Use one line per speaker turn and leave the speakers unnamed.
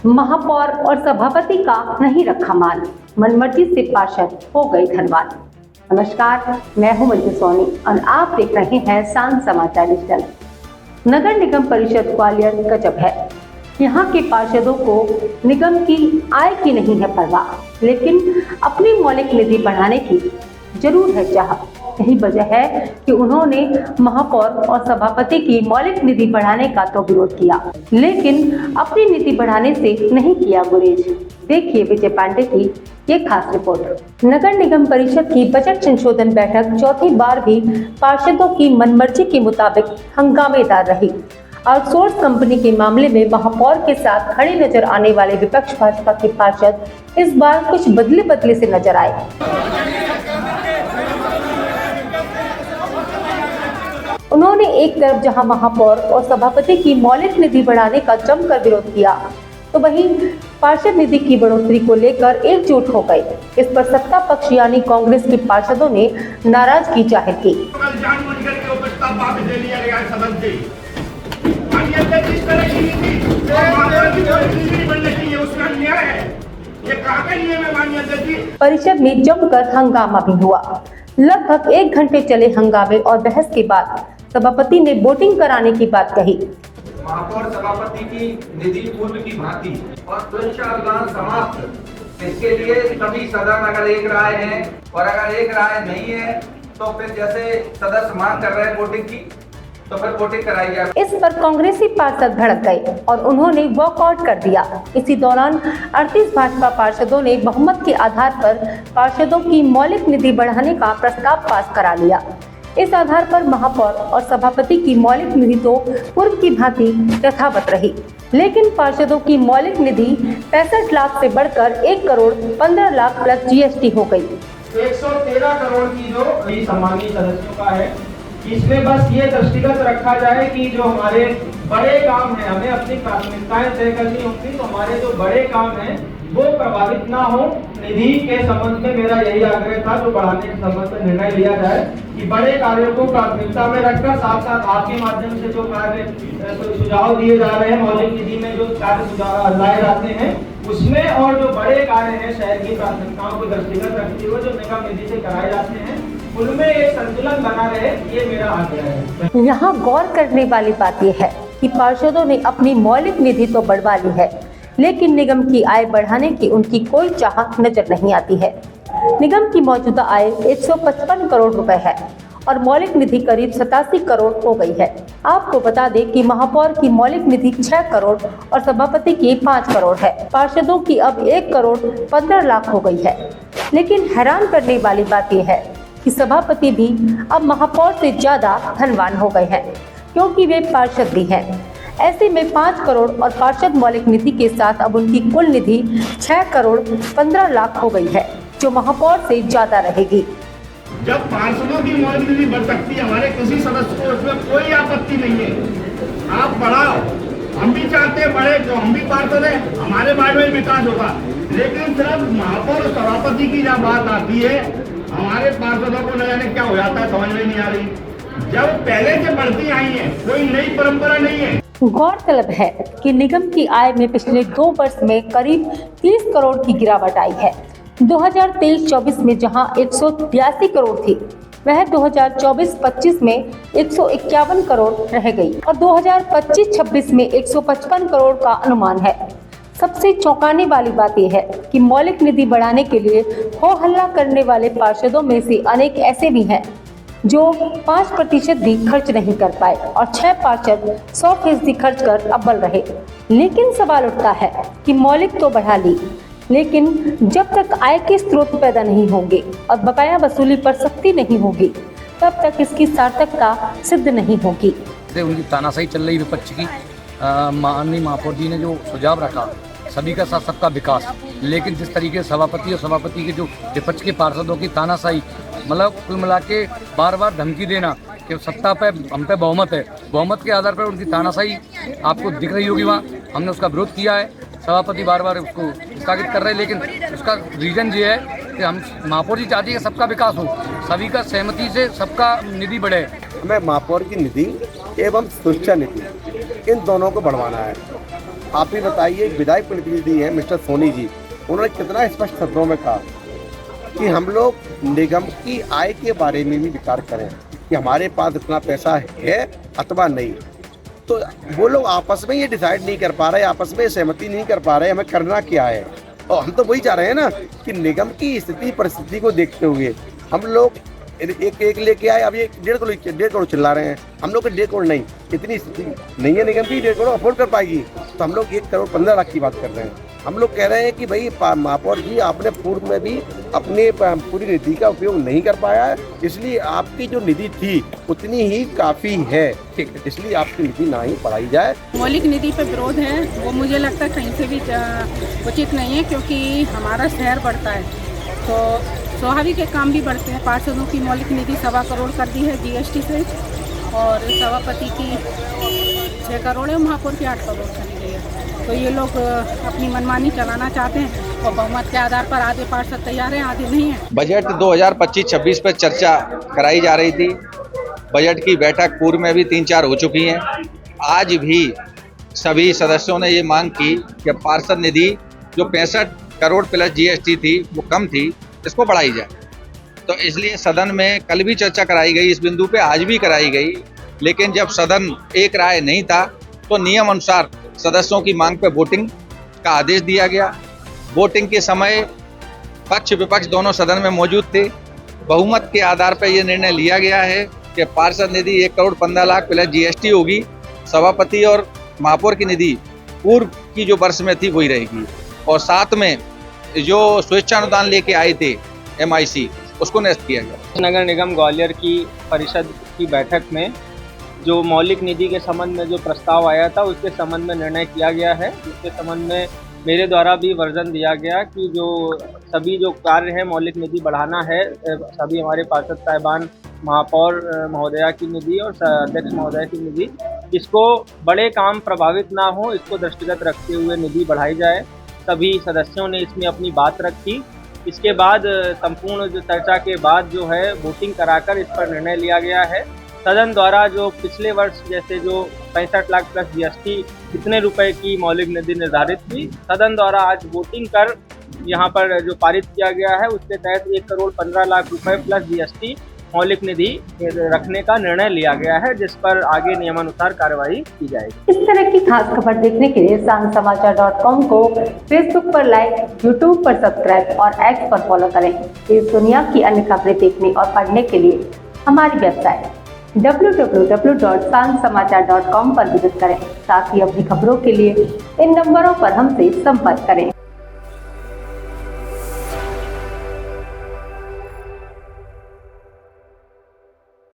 महापौर और सभापति का नहीं रखा मान, मनमर्जी से पार्षद हो गए धनवान। नमस्कार, मैं हूं मंजू सोनी और आप देख रहे हैं सांझ समाचार डिजिटल। नगर निगम परिषद ग्वालियर गजब है। यहाँ के पार्षदों को निगम की आय की नहीं है परवाह, लेकिन अपनी मौलिक निधि बढ़ाने की जरूर है चाह। यही वजह है कि उन्होंने महापौर और सभापति की मौलिक निधि बढ़ाने का तो विरोध किया, लेकिन अपनी निधि बढ़ाने से नहीं किया गुरेज। देखिए विजय पांडे की ये खास रिपोर्ट। नगर निगम परिषद की बजट संशोधन बैठक चौथी बार भी पार्षदों की मनमर्जी के मुताबिक हंगामेदार रही। आउटसोर्स कंपनी के मामले में महापौर के साथ खड़े नजर आने वाले विपक्ष भाजपा के पार्षद इस बार कुछ बदले से नजर आए। उन्होंने एक तरफ जहां महापौर और सभापति की मौलिक निधि बढ़ाने का जमकर विरोध किया, तो वहीं पार्षद निधि की बढ़ोतरी को लेकर एकजुट हो गए। इस पर सत्ता पक्ष यानी कांग्रेस के पार्षदों ने नाराजगी जाहिर की। परिषद में जमकर हंगामा भी हुआ। लगभग 1 घंटे चले हंगामे और बहस के बाद सभापति ने वोटिंग कराने की बात कही।
महापौर सभापति की निधि पूर्व की भांति और पुनर्चालान समाप्त। इसके लिए सभी सदन अगर एक राय है और अगर एक राय नहीं है तो फिर जैसे सदस्य मांग कर रहे हैं वोटिंग की, तो फिर वोटिंग कराई जाए।
इस पर कांग्रेसी पार्षद भड़क गए और उन्होंने वॉकआउट कर दिया। इसी दौरान 38 भाजपा पार्षदों ने बहुमत के आधार पर पार्षदों की मौलिक निधि बढ़ाने का प्रस्ताव पास करा लिया। इस आधार पर महापौर और सभापति की मौलिक निधि तो पूर्व की भांति यथावत रही, लेकिन पार्षदों की मौलिक निधि 65 लाख से बढ़कर 1 करोड़ 15 लाख प्लस जीएसटी हो गई।
113 करोड़ की जो सम्मानित सदस्यों का है, इसमें बस ये दृष्टिगत रखा जाए कि जो हमारे बड़े काम है, हमें अपनी प्राथमिकताएं तय करनी होंगी, तो हमारे जो बड़े काम हैं वो प्रभावित ना हो। निधि के संबंध में मेरा यही आग्रह था, जो बढ़ाने के संबंध में निर्णय लिया जाए कि बड़े कार्यों को प्राथमिकता में रखकर साथ साथ आपके माध्यम से जो कार्य सुझाव दिए जा रहे हैं, मौलिक निधि में जो कार्य लाए जाते हैं उसमें, और जो बड़े कार्य हैं शहर की प्राथमिकताओं को दृष्टिगत रखते हुए जो निगम निधि से कराए जाते हैं, उनमें एक संतुलन बना रहे, ये मेरा आग्रह है।
यहाँ गौर करने वाली बात यह है कि पार्षदों ने अपनी मौलिक निधि तो बढ़वा ली है, लेकिन निगम की आय बढ़ाने की उनकी कोई चाहत नजर नहीं आती है। निगम की मौजूदा आय 155 करोड़ रुपए है और मौलिक निधि करीब 87 करोड़ हो गई है। आपको बता दें कि महापौर की मौलिक निधि 6 करोड़ और सभापति की 5 करोड़ है। पार्षदों की अब 1 करोड़ 15 लाख हो गई है। लेकिन हैरान करने वाली बात यह है कि सभापति भी अब महापौर से ज्यादा धनवान हो गए हैं, क्योंकि वे पार्षद भी हैं। ऐसे में 5 करोड़ और पार्षद मौलिक निधि के साथ अब उनकी कुल निधि 6 करोड़ 15 लाख हो गई है, जो महापौर से ज्यादा रहेगी।
जब पार्षदों की मौलिक निधि बढ़ सकती है, हमारे किसी सदस्य को उसमें कोई आपत्ति नहीं है। आप बढ़ाओ, हम भी चाहते हैं बढ़े, तो हम भी पार्षद हैं, हमारे वार्ड में विकास होगा। लेकिन सिर्फ महापौर और सभापति की जब बात आती है, हमारे पार्षदों को न जाने क्या हो जाता है, समझ में नहीं आ रही। जब पहले से बढ़ती आई है, कोई नई परंपरा नहीं है।
गौरतलब है कि निगम की आय में पिछले 2 वर्ष में करीब 30 करोड़ की गिरावट आई है। 2023-24 में जहां 182 करोड़ थी, वह 2024-25 में 151 करोड़ रह गई और 2025-26 में 155 करोड़ का अनुमान है। सबसे चौंकाने वाली बात यह है कि मौलिक निधि बढ़ाने के लिए हो हल्ला करने वाले पार्षदों में से अनेक ऐसे भी हैं जो 5% भी खर्च नहीं कर पाए और 6 पार्षद 100% खर्च कर अव्वल रहे। लेकिन सवाल उठता है कि मौलिक तो बढ़ा ली, लेकिन जब तक आय के स्रोत पैदा नहीं होंगे और बकाया वसूली पर सख्ती नहीं होगी, तब तक इसकी सार्थकता सिद्ध नहीं होगी।
उनकी तानाशाही चल रही विपक्ष की, माननीय महापौर जी ने जो सुझाव रखा, सभी का साथ सबका विकास, लेकिन जिस तरीके से सभापति और सभापति के जो विपक्ष के पार्षदों की तानाशाही, मतलब कुल मिला के बार बार धमकी देना कि सत्ता पे हम पे बहुमत है, बहुमत के आधार पर उनकी तानाशाही आपको दिख रही होगी। वहाँ हमने उसका विरोध किया है। सभापति बार बार उसको स्थगित कर रहे हैं, लेकिन उसका रीजन ये है कि हम महापौर जी चाहती है कि सबका विकास हो, सभी का सहमति से सबका निधि बढ़े।
हमें महापौर की निधि एवं सुरक्षा निधि इन दोनों को बढ़वाना है। आप ही बताइए, विधायक प्रतिनिधि हैं मिस्टर सोनी जी, उन्होंने कितना स्पष्ट शब्दों में कहा कि हम लोग निगम की आय के बारे में भी विचार करें कि हमारे पास इतना पैसा है अथवा नहीं। तो वो लोग आपस में ये डिसाइड नहीं कर पा रहे, आपस में सहमति नहीं कर पा रहे हमें करना क्या है। और हम तो वही चाह रहे हैं ना कि निगम की स्थिति परिस्थिति को देखते हुए हम लोग एक लेके आए। अब ये 1.5 करोड़ चिल्ला रहे हैं, हम लोग 1.5 करोड़ नहीं, इतनी स्थिति नहीं है निगम की 1.5 करोड़ अफोर्ड कर पाएगी, तो हम लोग 1 करोड़ 15 लाख की बात कर रहे हैं। हम लोग कह रहे हैं कि भाई महापौर जी, आपने पूर्व में भी अपने पूरी निधि का उपयोग नहीं कर पाया है, इसलिए आपकी जो निधि थी उतनी ही काफ़ी है, ठीक है, इसलिए आपकी निधि ना ही बढ़ाई जाए।
मौलिक निधि पर विरोध है, वो मुझे लगता है कहीं से भी उचित नहीं है, क्योंकि हमारा शहर बढ़ता है तो स्वाभाविक काम भी बढ़ते हैं। पार्षदों की मौलिक निधि 1.25 करोड़ कर दी है जीएसटी से, और सभापति की 6 करोड़ है, महापौर की 8 करोड़ चली गई है। तो ये लोग अपनी मनमानी चलाना चाहते हैं और बहुमत के आधार पर आधे पार्षद तैयार हैं, आधे नहीं है।
बजट 2025-26 पर चर्चा कराई जा रही थी। बजट की बैठक पूर्व में भी 3-4 हो चुकी हैं। आज भी सभी सदस्यों ने ये मांग की कि पार्षद निधि जो 65 करोड़ प्लस जीएसटी थी वो कम थी, इसको बढ़ाई जाए। तो इसलिए सदन में कल भी चर्चा कराई गई, इस बिंदु पे आज भी कराई गई, लेकिन जब सदन एक राय नहीं था तो नियम अनुसार सदस्यों की मांग पे वोटिंग का आदेश दिया गया। वोटिंग के समय पक्ष विपक्ष दोनों सदन में मौजूद थे। बहुमत के आधार पर यह निर्णय लिया गया है कि पार्षद निधि 1 करोड़ 15 लाख प्लस जीएसटी होगी। सभापति और महापौर की निधि पूर्व की जो वर्ष में थी वही रहेगी, और साथ में जो स्वेच्छानुदान लेके आए थे MIC, उसको निरस्त किया गया।
नगर निगम ग्वालियर की परिषद की बैठक में जो मौलिक निधि के संबंध में जो प्रस्ताव आया था उसके संबंध में निर्णय किया गया है, जिसके संबंध में मेरे द्वारा भी वर्जन दिया गया कि जो सभी जो कार्य है मौलिक निधि बढ़ाना है, सभी हमारे पार्षद साहिबान, महापौर महोदया की निधि और अध्यक्ष महोदया की निधि, इसको बड़े काम प्रभावित ना हो, इसको दृष्टिगत रखते हुए निधि बढ़ाई जाए। सभी सदस्यों ने इसमें अपनी बात रखी। इसके बाद संपूर्ण जो चर्चा के बाद जो है वोटिंग कराकर इस पर निर्णय लिया गया है। सदन द्वारा जो पिछले वर्ष जैसे जो 65 लाख प्लस जीएसटी कितने रुपए की मौलिक निधि निर्धारित थी, सदन द्वारा आज वोटिंग कर यहाँ पर जो पारित किया गया है उसके तहत 1 करोड़ 15 लाख रुपए प्लस जीएसटी मौलिक निधि रखने का निर्णय लिया गया है, जिस पर आगे नियमानुसार कार्रवाई की जाएगी।
इस तरह की खास खबर देखने के लिए सांसमाचार.com को फेसबुक पर लाइक, यूट्यूब पर सब्सक्राइब और एक्स पर फॉलो करें। इस दुनिया की अन्य खबरें देखने और पढ़ने के लिए हमारी वेबसाइट www.सांसमाचार.com पर विजिट करें। साथ ही अपनी खबरों के लिए इन नंबरों पर हमसे संपर्क करें।